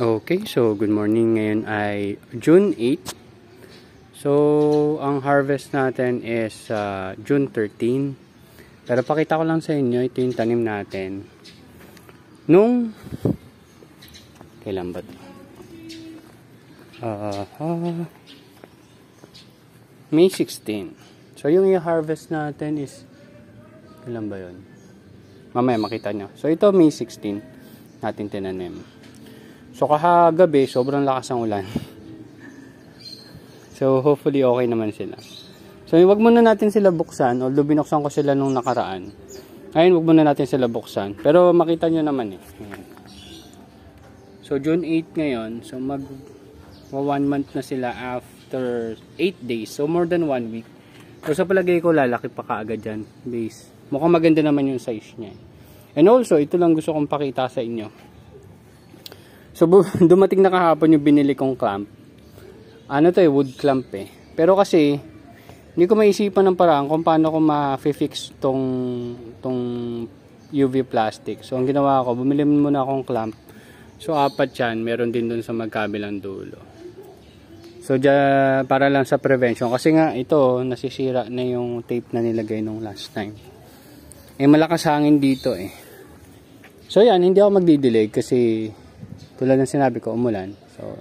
Okay, so good morning. Ngayon ay June 8. So, ang harvest natin is June 13. Pero pakita ko lang sa inyo, ito yung tanim natin. Nung, kailan ba ito? May 16. So, yung i-harvest natin is, kailan ba yun? Mamaya makita nyo. So, ito May 16 natin tinanim. So kahagabi, sobrang lakas ng ulan. So hopefully okay naman sila. So wag muna natin sila buksan. Although binuksan ko sila nung nakaraan. Ayun, wag muna natin sila buksan. Pero makita nyo naman eh. So June 8 ngayon. So mag 1 month na sila after 8 days. So more than 1 week. So sa palagay ko lalaki pa kaagad dyan. Base. Mukhang maganda naman yung size niya. And also, ito lang gusto kong pakita sa inyo. So, dumating na kahapon yung binili kong clamp. Ano to eh, wood clamp eh. Pero kasi, hindi ko maisipan ng paraan kung paano ko ma-fix tong UV plastic. So, ang ginawa ko, bumili muna akong clamp. So, 4 yan. Meron din dun sa magkabilang dulo. So, para lang sa prevention. Kasi nga, ito, nasisira na yung tape na nilagay nung last time. Eh, malakas hangin dito eh. So, yan. Hindi ako magdidilig kasi tulad ng sinabi ko, umulan. So,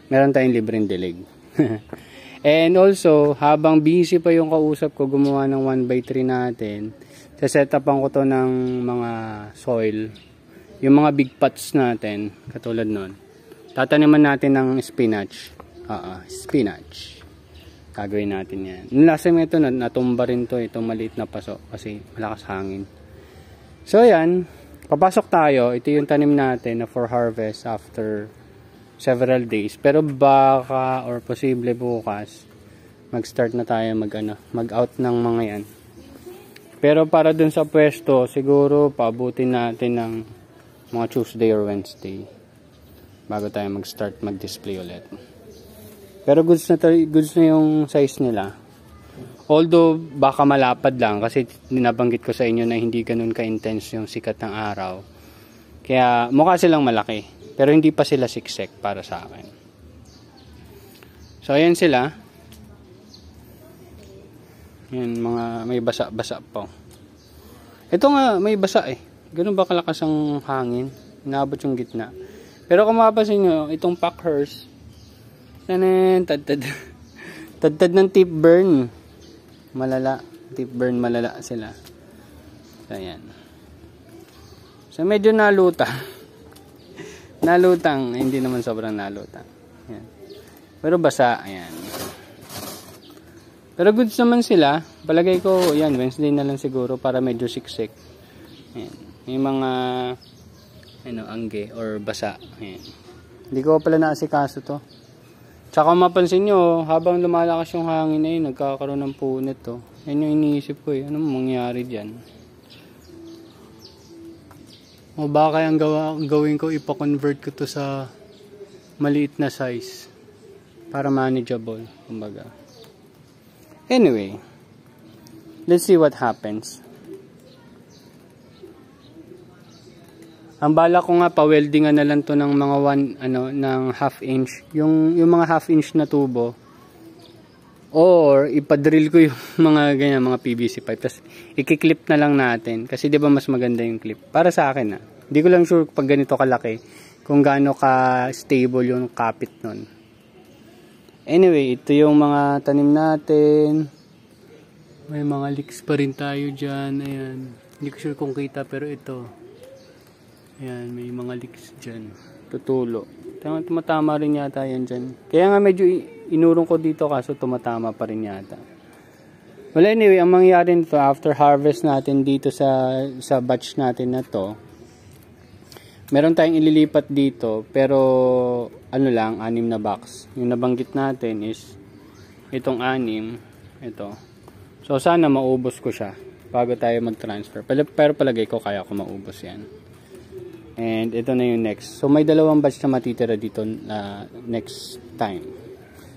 meron tayong libreng dilig. And also, habang busy pa yung kausap ko gumawa ng 1x3 natin, sasetapan ko to ng mga soil. Yung mga big pots natin, katulad nun. Tataniman natin ng spinach. Spinach. Gagawin natin yan. Last time ito, natumba rin to, itong maliit na paso kasi malakas hangin. So, yan. Papasok tayo, ito yung tanim natin na for harvest after several days. Pero baka or posible bukas, mag-start na tayo mag-out ng mga yan. Pero para dun sa pwesto, siguro paabutin natin ng mga Tuesday or Wednesday bago tayo mag-start mag-display ulit. Pero goods na yung size nila. Although, baka malapad lang kasi nabanggit ko sa inyo na hindi ganun ka-intense yung sikat ng araw. Kaya, mukha silang malaki. Pero hindi pa sila siksek para sa akin. So, ayan sila. Yan, mga may basa-basa po. Ito nga, may basa eh. Ganun ba kalakas ang hangin? Inaabot yung gitna. Pero kung mapapansin nyo, itong Packhurst, tad-tad ng tip burn. Malala, tip burn, malala sila. So, ayan. So, medyo nalutang. Nalutang, hindi naman sobrang nalutang. Ayan. Pero basa, ayan. Pero goods naman sila. Palagay ko, ayan, Wednesday na lang siguro para medyo siksik. Ayan. May mga, angge or basa. Ayan. Hindi ko pala naasikaso to. Tsaka mapansin nyo, habang lumalakas yung hangin na yun, nagkakaroon ng punit to. Yan yung iniisip ko eh. Ano mangyari dyan? O baka ang gawin ko, ipa-convert ko to sa maliit na size. Para manageable, kumbaga. Anyway, let's see what happens. Ang bala ko nga pa-weldingan na lang to ng mga ng half inch. Yung mga half inch na tubo. Or ipa-drill ko yung mga ganyan, mga PVC pipe. Tapos i-clip na lang natin. Kasi 'di ba mas maganda yung clip. Para sa akin Hindi ko lang sure pag ganito kalaki kung gaano ka stable yung kapit nun. Anyway, ito yung mga tanim natin. May mga leaks pa rin tayo diyan. Ayan. Hindi ko sure kung kita pero ito. Ayan, may mga leaks dyan. Tutulo. Tumatama rin yata yan dyan. Kaya nga medyo inurong ko dito kaso tumatama pa rin yata. Well anyway, ang mangyari nito after harvest natin dito sa batch natin na to, meron tayong ililipat dito pero 6 na box. Yung nabanggit natin is itong 6. Ito. So sana maubos ko siya bago tayo mag-transfer. Pero palagay ko kaya ko maubos yan. And ito na yung next. So may 2 batch na matitira dito next time.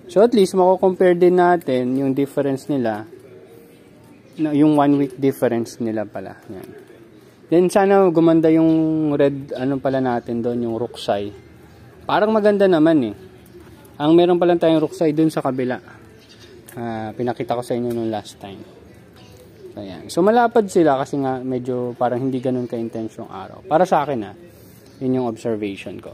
So at least mako-compare din natin yung difference nila. Yung 1 week difference nila pala. Yan. Then sana gumanda yung red pala natin doon, yung ruksay. Parang maganda naman eh. Ang meron pa lang tayong ruksay dun sa kabila. Pinakita ko sa inyo nung last time. Ayan. So malapad sila kasi nga medyo parang hindi ganun ka-intense yung araw. Para sa akin yun yung observation ko.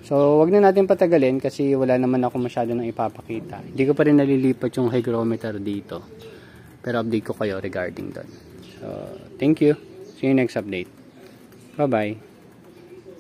So wag na natin patagalin kasi wala naman ako masyado nang ipapakita. Hindi ko pa rin nalilipat yung hygrometer dito. Pero update ko kayo regarding doon. So thank you. See you next update. Bye bye.